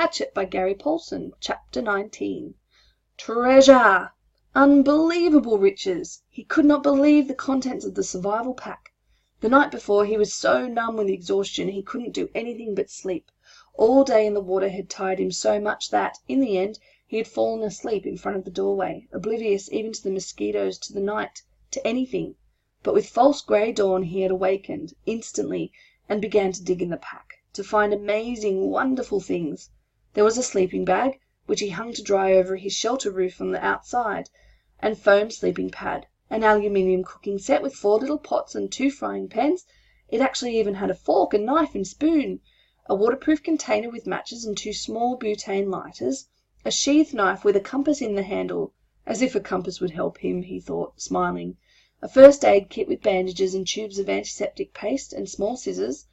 Hatchet by Paulson, Chapter 19. Treasure! Unbelievable riches! He could not believe the contents of the survival pack. The night before he was so numb with exhaustion he couldn't do anything but sleep. All day in the water had tired him so much that, in the end, he had fallen asleep in front of the doorway, oblivious even to the mosquitoes, to the night, to anything. But with false grey dawn he had awakened, instantly, and began to dig in the pack, to find amazing, wonderful things. There was a sleeping bag, which he hung to dry over his shelter roof on the outside, and foam sleeping pad, an aluminium cooking set with 4 little pots and 2 frying pans. It actually even had a fork and knife and spoon, a waterproof container with matches and 2 small butane lighters, a sheath knife with a compass in the handle, as if a compass would help him, he thought, smiling, a first aid kit with bandages and tubes of antiseptic paste and small scissors,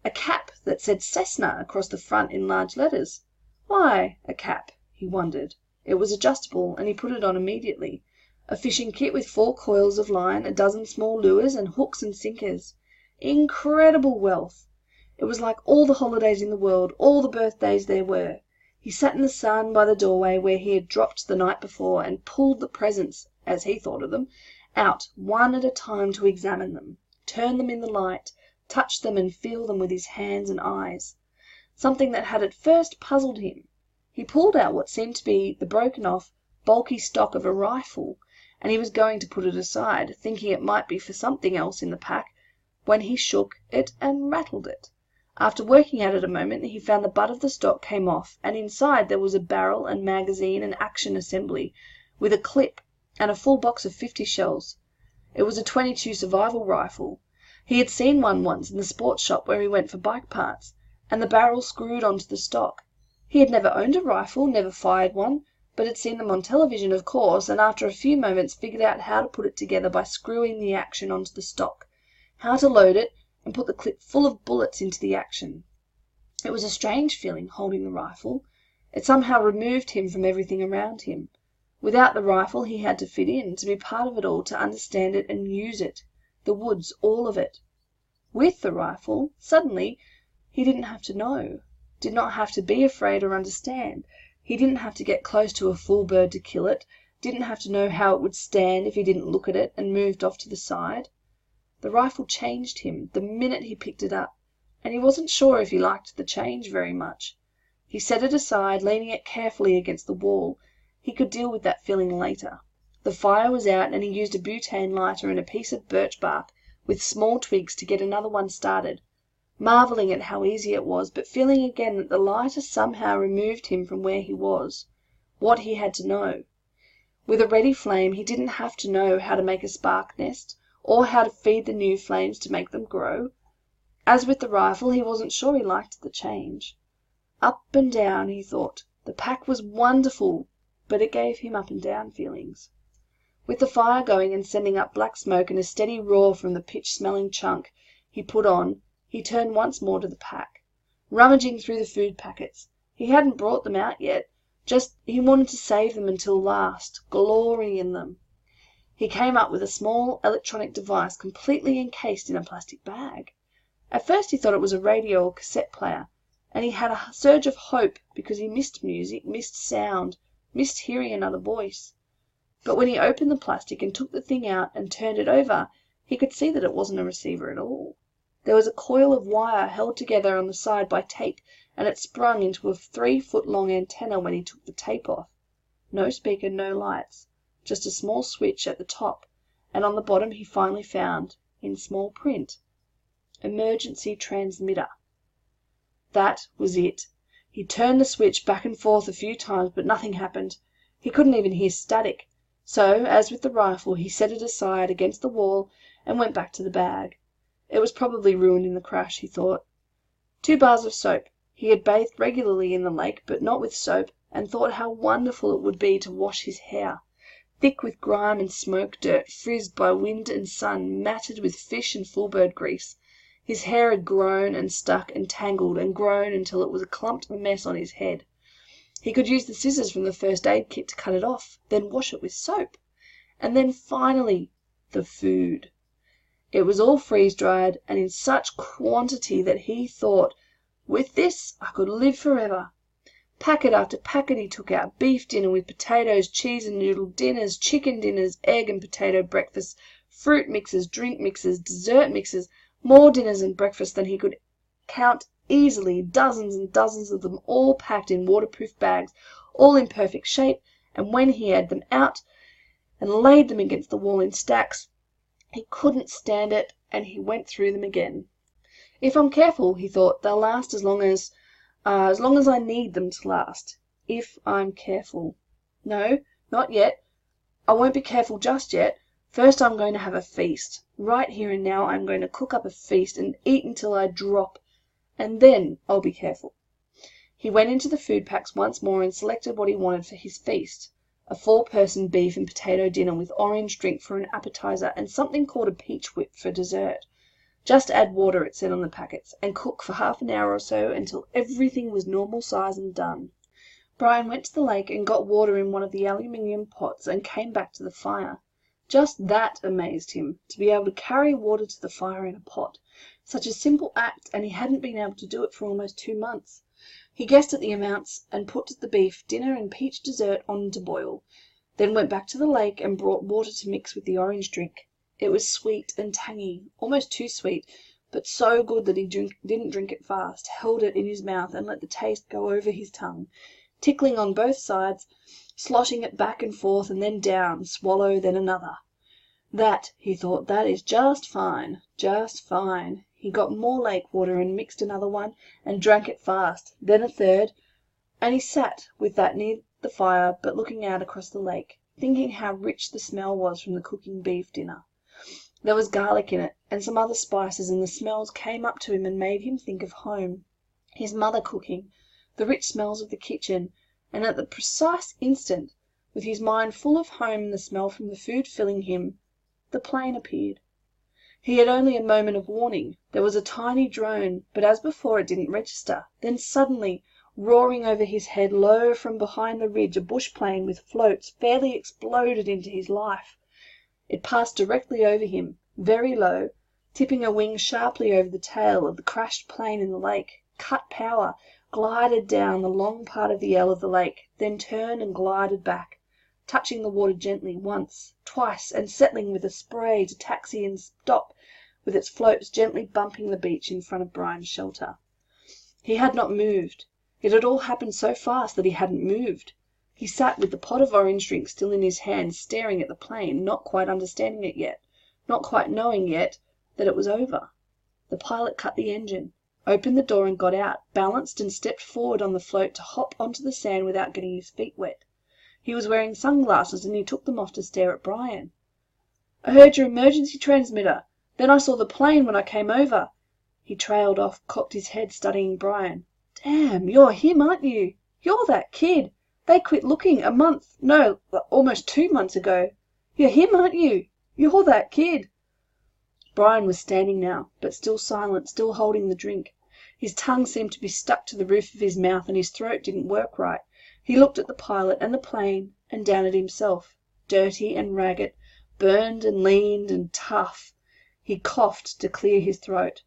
a cap that said Cessna across the front in large letters. Why a cap? He wondered. It was adjustable, and he put it on immediately. A fishing kit with 4 coils of line, a dozen small lures, and hooks and sinkers. Incredible wealth! It was like all the holidays in the world, all the birthdays there were. He sat in the sun by the doorway where he had dropped the night before, and pulled the presents, as he thought of them, out one at a time to examine them, turn them in the light, touch them and feel them with his hands and eyes. Something that had at first puzzled him. He pulled out what seemed to be the broken-off, bulky stock of a rifle, and he was going to put it aside, thinking it might be for something else in the pack, when he shook it and rattled it. After working at it a moment, he found the butt of the stock came off, and inside there was a barrel and magazine and action assembly, with a clip, and a full box of 50 shells. It was a .22 survival rifle. He had seen one once in the sports shop where he went for bike parts, and the barrel screwed onto the stock. He had never owned a rifle, never fired one, but had seen them on television, of course, and after a few moments figured out how to put it together by screwing the action onto the stock, how to load it, and put the clip full of bullets into the action. It was a strange feeling, holding the rifle. It somehow removed him from everything around him. Without the rifle he had to fit in, to be part of it all, to understand it and use it. The woods, all of it. With the rifle, suddenly, he didn't have to know, did not have to be afraid or understand. He didn't have to get close to a full bird to kill it, didn't have to know how it would stand if he didn't look at it and moved off to the side. The rifle changed him the minute he picked it up, and he wasn't sure if he liked the change very much. He set it aside, leaning it carefully against the wall. He could deal with that feeling later. The fire was out, and he used a butane lighter and a piece of birch bark with small twigs to get another one started, marvelling at how easy it was, but feeling again that the lighter somehow removed him from where he was, what he had to know. With a ready flame he didn't have to know how to make a spark nest, or how to feed the new flames to make them grow. As with the rifle, he wasn't sure he liked the change. Up and down, he thought. The pack was wonderful, but it gave him up and down feelings. With the fire going and sending up black smoke and a steady roar from the pitch-smelling chunk he put on, he turned once more to the pack, rummaging through the food packets. He hadn't brought them out yet, just he wanted to save them until last, glory in them. He came up with a small electronic device completely encased in a plastic bag. At first he thought it was a radio or cassette player, and he had a surge of hope because he missed music, missed sound, missed hearing another voice. But when he opened the plastic and took the thing out and turned it over, he could see that it wasn't a receiver at all. There was a coil of wire held together on the side by tape, and it sprung into a 3-foot-long antenna when he took the tape off. No speaker, no lights, just a small switch at the top, and on the bottom he finally found, in small print, "Emergency Transmitter." That was it. He turned the switch back and forth a few times, but nothing happened. He couldn't even hear static. So, as with the rifle, he set it aside against the wall and went back to the bag. It was probably ruined in the crash, he thought. 2 bars of soap. He had bathed regularly in the lake, but not with soap, and thought how wonderful it would be to wash his hair, thick with grime and smoke dirt, frizzed by wind and sun, matted with fish and full-bird grease. His hair had grown and stuck and tangled and grown until it was a clumped mess on his head. He could use the scissors from the first aid kit to cut it off, then wash it with soap. And then finally, the food. It was all freeze-dried, and in such quantity that he thought, "With this I could live forever." Packet after packet he took out. Beef dinner with potatoes, cheese and noodle dinners, chicken dinners, egg and potato breakfasts, fruit mixes, drink mixes, dessert mixes, more dinners and breakfasts than he could count easily, dozens and dozens of them, all packed in waterproof bags, all in perfect shape, and when he had them out and laid them against the wall in stacks, he couldn't stand it, and he went through them again. If I'm careful, he thought, they'll last as long as I need them to last. If I'm careful. No, not yet. I won't be careful just yet. First I'm going to have a feast. Right here and now I'm going to cook up a feast and eat until I drop, and then I'll be careful. He went into the food packs once more and selected what he wanted for his feast. A 4-person beef and potato dinner with orange drink for an appetizer and something called a peach whip for dessert. Just add water, it said on the packets, and cook for half an hour or so until everything was normal size and done. Brian went to the lake and got water in one of the aluminium pots and came back to the fire. Just that amazed him, to be able to carry water to the fire in a pot. Such a simple act, and he hadn't been able to do it for almost 2 months. He guessed at the amounts and put the beef, dinner and peach dessert on to boil, then went back to the lake and brought water to mix with the orange drink. It was sweet and tangy, almost too sweet, but so good that he didn't drink it fast, held it in his mouth and let the taste go over his tongue, tickling on both sides, sloshing it back and forth and then down, swallow, then another. That, he thought, that is just fine, just fine. He got more lake water and mixed another one and drank it fast, then a third, and he sat with that near the fire but looking out across the lake, thinking how rich the smell was from the cooking beef dinner. There was garlic in it, and some other spices, and the smells came up to him and made him think of home, his mother cooking, the rich smells of the kitchen, and at the precise instant, with his mind full of home and the smell from the food filling him, the plane appeared. He had only a moment of warning. There was a tiny drone, but as before it didn't register. Then suddenly, roaring over his head low from behind the ridge, a bush plane with floats fairly exploded into his life. It passed directly over him, very low, tipping a wing sharply over the tail of the crashed plane in the lake, cut power, glided down the long part of the L of the lake, then turned and glided back, touching the water gently once, twice, and settling with a spray to taxi and stop, with its floats gently bumping the beach in front of Brian's shelter. He had not moved. It had all happened so fast that he hadn't moved. He sat with the pot of orange drink still in his hand, staring at the plane, not quite understanding it yet, not quite knowing yet that it was over. The pilot cut the engine, opened the door and got out, balanced and stepped forward on the float to hop onto the sand without getting his feet wet. He was wearing sunglasses and he took them off to stare at Brian. "I heard your emergency transmitter. Then I saw the plane when I came over." He trailed off, cocked his head, studying Brian. "Damn, you're him, aren't you? You're that kid. They quit looking almost 2 months ago. You're him, aren't you? You're that kid." Brian was standing now, but still silent, still holding the drink. His tongue seemed to be stuck to the roof of his mouth and his throat didn't work right. He looked at the pilot and the plane and down at himself, dirty and ragged, burned and lean and tough. He coughed to clear his throat.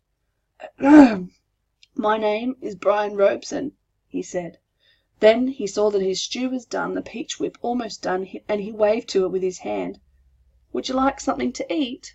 "My name is Brian Robeson," he said. Then he saw that his stew was done, the peach whip almost done, and he waved to it with his hand. "Would you like something to eat?"